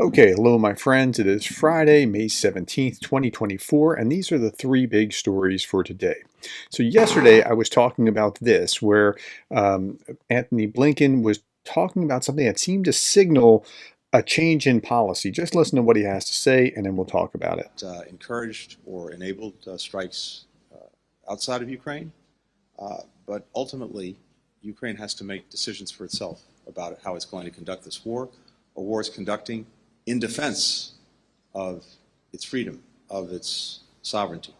Okay, hello, my friends. It is Friday, May 17th, 2024, and these are the three big stories for today. So, yesterday I was talking about this, where Anthony Blinken was talking about something that seemed to signal a change in policy. Just listen to what he has to say, and then we'll talk about it. Encouraged or enabled strikes outside of Ukraine, but ultimately, Ukraine has to make decisions for itself about how it's going to conduct this war. A war it's conducting in defense of its freedom, of its sovereignty.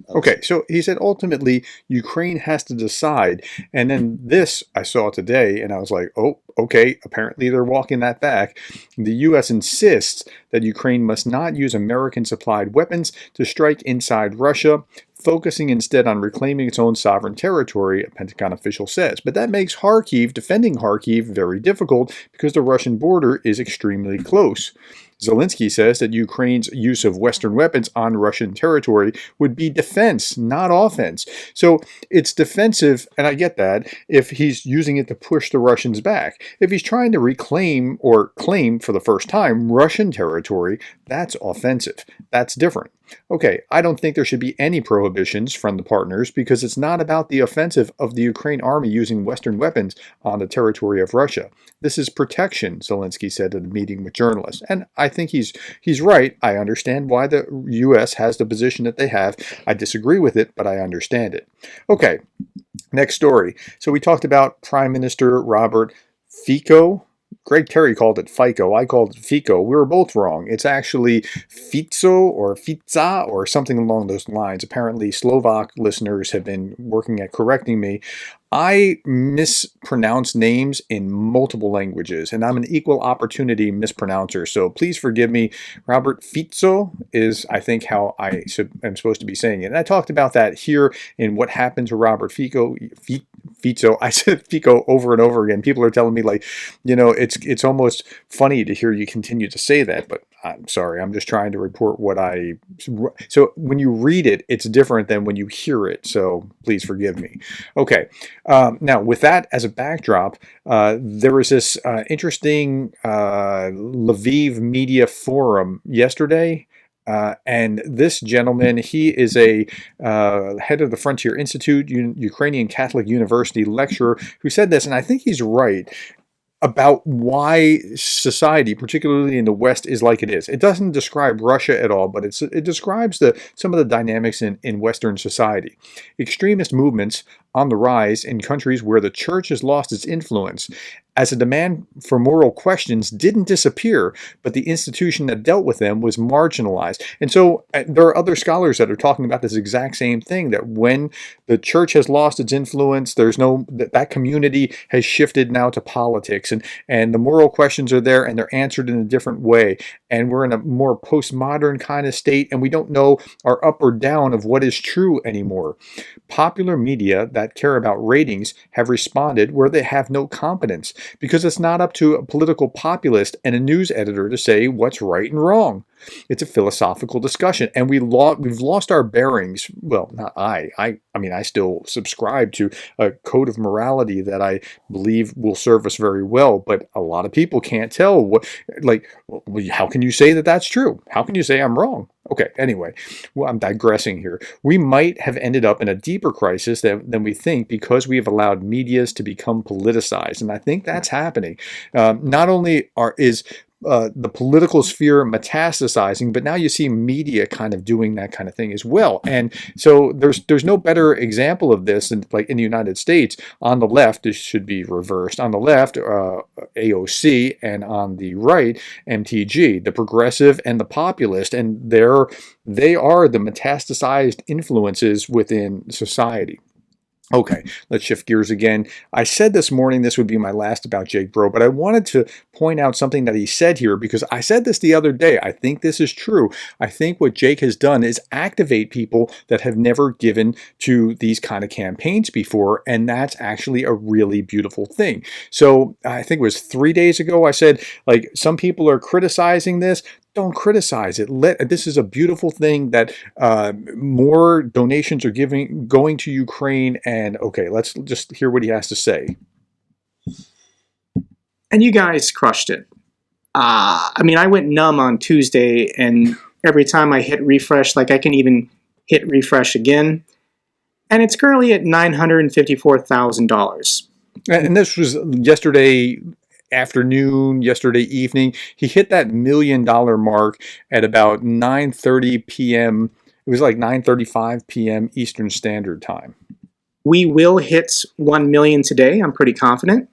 Okay, so he said ultimately Ukraine has to decide. And then this I saw today, and I was like, oh, okay, apparently they're walking that back. The U.S. insists that Ukraine must not use American supplied weapons to strike inside Russia, focusing instead on reclaiming its own sovereign territory, a Pentagon official says. But that makes defending Kharkiv, very difficult because the Russian border is extremely close. Zelensky says that Ukraine's use of Western weapons on Russian territory would be defense, not offense. So it's defensive, and I get that, if he's using it to push the Russians back. If he's trying to reclaim or claim for the first time Russian territory, that's offensive. That's different. Okay, I don't think there should be any prohibitions from the partners because it's not about the offensive of the Ukraine army using Western weapons on the territory of Russia. This is protection, Zelensky said at a meeting with journalists. And I think he's right. I understand why the U.S. has the position that they have. I disagree with it, but I understand it. Okay, next story. So we talked about Prime Minister Robert Fico. Greg Terry called it FICO. I called it Fico. We were both wrong. It's actually Fico or Fica or something along those lines. Apparently, Slovak listeners have been working at correcting me. I mispronounce names in multiple languages, and I'm an equal opportunity mispronouncer, so please forgive me. Robert Fico is, I think, how I am supposed to be saying it. And I talked about that here in What Happened to Robert Fico. Fico. I said Fico over and over again. People are telling me, like, it's almost funny to hear you continue to say that, but I'm sorry. I'm just trying to report what I... So when you read it, it's different than when you hear it, so please forgive me. Okay. Now, with that as a backdrop, there was this interesting Lviv media forum yesterday. And this gentleman, he is a head of the Frontier Institute, Ukrainian Catholic University lecturer, who said this, and I think he's right about why society, particularly in the West, is like it is. It doesn't describe Russia at all, but it describes some of the dynamics in Western society. Extremist movements on the rise in countries where the church has lost its influence, as a demand for moral questions didn't disappear, but the institution that dealt with them was marginalized. And so there are other scholars that are talking about this exact same thing, that when the church has lost its influence, that community has shifted now to politics, and the moral questions are there and they're answered in a different way. And we're in a more postmodern kind of state, and we don't know our up or down of what is true anymore. Popular media that care about ratings have responded where they have no competence, because it's not up to a political populist and a news editor to say what's right and wrong. It's a philosophical discussion, and we've lost our bearings. Well, not I mean, I still subscribe to a code of morality that I believe will serve us very well, but a lot of people can't tell how can you say that that's true? How can you say I'm wrong? Okay, anyway, well, I'm digressing here. We might have ended up in a deeper crisis than we think because we have allowed medias to become politicized, and I think that's happening. Not only is the political sphere metastasizing, but now you see media kind of doing that kind of thing as well. And so there's no better example of this than like in the United States. On the left, this should be reversed. On the left, AOC, and on the right, MTG, the progressive and the populist, and they are the metastasized influences within society. Okay, let's shift gears again. I said this morning this would be my last about Jake Broe, but I wanted to point out something that he said here, because I said this the other day. I think this is true. I think what Jake has done is activate people that have never given to these kind of campaigns before, and that's actually a really beautiful thing. So I think it was 3 days ago I said, like, some people are criticizing this. Don't criticize it. This is a beautiful thing that more donations are going to Ukraine. And okay, let's just hear what he has to say. And you guys crushed it. I mean, I went numb on Tuesday, and every time I hit refresh, like I can even hit refresh again, and it's currently at $954,000. And this was yesterday afternoon, yesterday evening. He hit that $1 million mark at about 9:30 p.m. It was like 9:35 p.m. Eastern Standard Time. We will hit 1 million today. I'm pretty confident.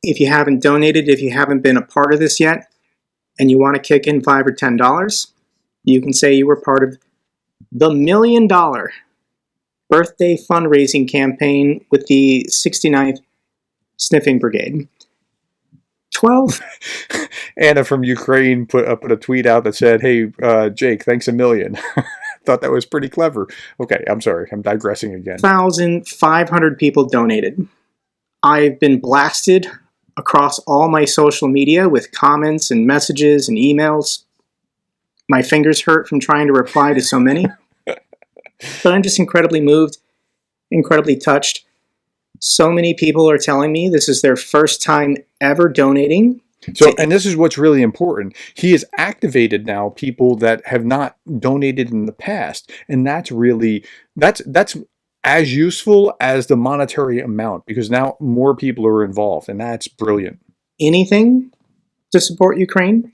If you haven't donated, if you haven't been a part of this yet, and you want to kick in $5 or $10, you can say you were part of the $1 million birthday fundraising campaign with the 69th Sniffing Brigade. 12. Anna from Ukraine put a tweet out that said, "Hey, Jake, thanks a million." Thought that was pretty clever. Okay, I'm sorry. I'm digressing again. 1,500 people donated. I've been blasted across all my social media with comments and messages and emails. My fingers hurt from trying to reply to so many. But I'm just incredibly moved, incredibly touched. So many people are telling me this is their first time ever donating. So, and this is what's really important. He has activated now people that have not donated in the past, and that's as useful as the monetary amount, because now more people are involved, and that's brilliant. Anything to support Ukraine.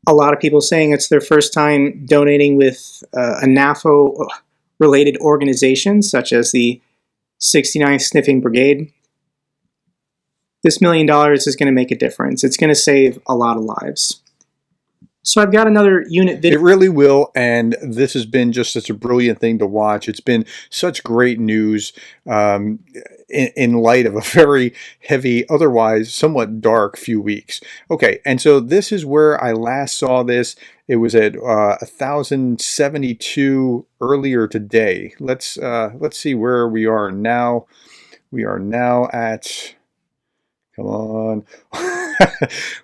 A lot of people saying it's their first time donating with a NAFO-related organization, such as the 69th Sniffing Brigade. This $1 million is going to make a difference. It's going to save a lot of lives. So I've got another unit video. It really will, and this has been just such a brilliant thing to watch. It's been such great news in light of a very heavy, otherwise somewhat dark few weeks. Okay, and so this is where I last saw this. It was at 1,072 earlier today. Let's see where we are now. We are now at, come on,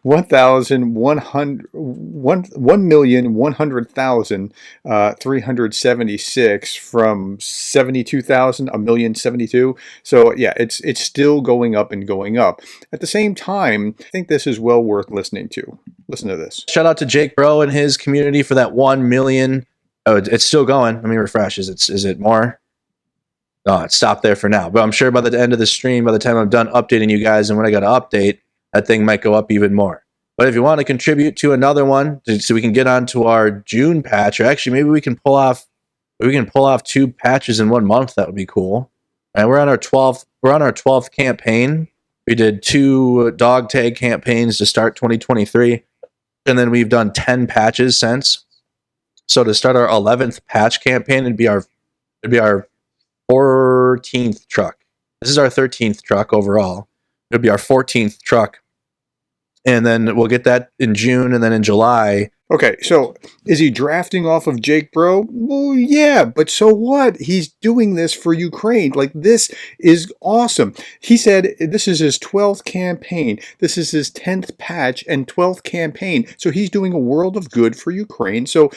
1,100,376 from 72,000, 1,072,000. So yeah, it's still going up and going up. At the same time, I think this is well worth listening to. Listen to this. Shout out to Jake Broe and his community for that 1 million. Oh, it's still going. Let me refresh. Is it more? No, it stopped there for now. But I'm sure by the end of the stream, by the time I'm done updating you guys, and when I got to update, that thing might go up even more. But if you want to contribute to another one, so we can get on to our June patch, or actually maybe we can pull off 2 patches in 1 month. That would be cool. And we're on our 12th campaign. We did 2 dog tag campaigns to start 2023, and then we've done 10 patches since. So to start our 11th patch campaign, it'd be our 14th truck. This is our 13th truck overall. It'll be our 14th truck. And then we'll get that in June, and then in July. Okay, so is he drafting off of Jake Broe? Well, yeah, but so what? He's doing this for Ukraine. Like, this is awesome. He said this is his 12th campaign. This is his 10th patch and 12th campaign. So he's doing a world of good for Ukraine. So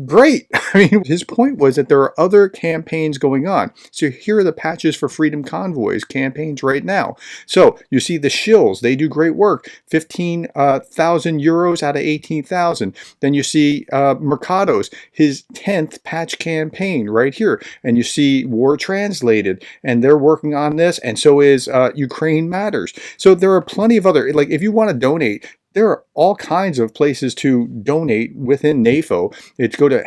great. I mean, his point was that there are other campaigns going on. So here are the patches for Freedom Convoys campaigns right now. So you see the shills. They do great work. 15,000 euros out of 18,000. Then you see Mercado's, his 10th patch campaign right here. And you see War Translated, and they're working on this. And so is Ukraine Matters. So there are plenty of other, like, if you want to donate, there are all kinds of places to donate within NAFO. It's go to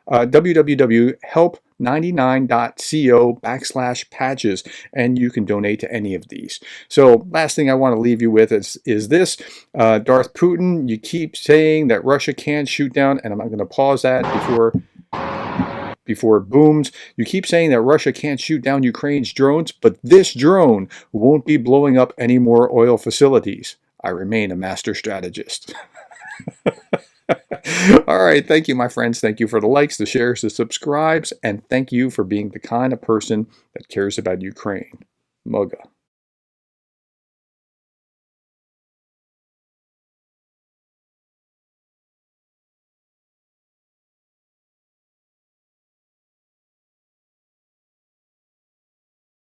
www.help99.co/patches, and you can donate to any of these. So last thing I want to leave you with is this. Darth Putin, you keep saying that Russia can't shoot down, and I'm not going to pause that before it booms. You keep saying that Russia can't shoot down Ukraine's drones, but this drone won't be blowing up any more oil facilities. I remain a master strategist. All right. Thank you, my friends. Thank you for the likes, the shares, the subscribes, and thank you for being the kind of person that cares about Ukraine. Muga.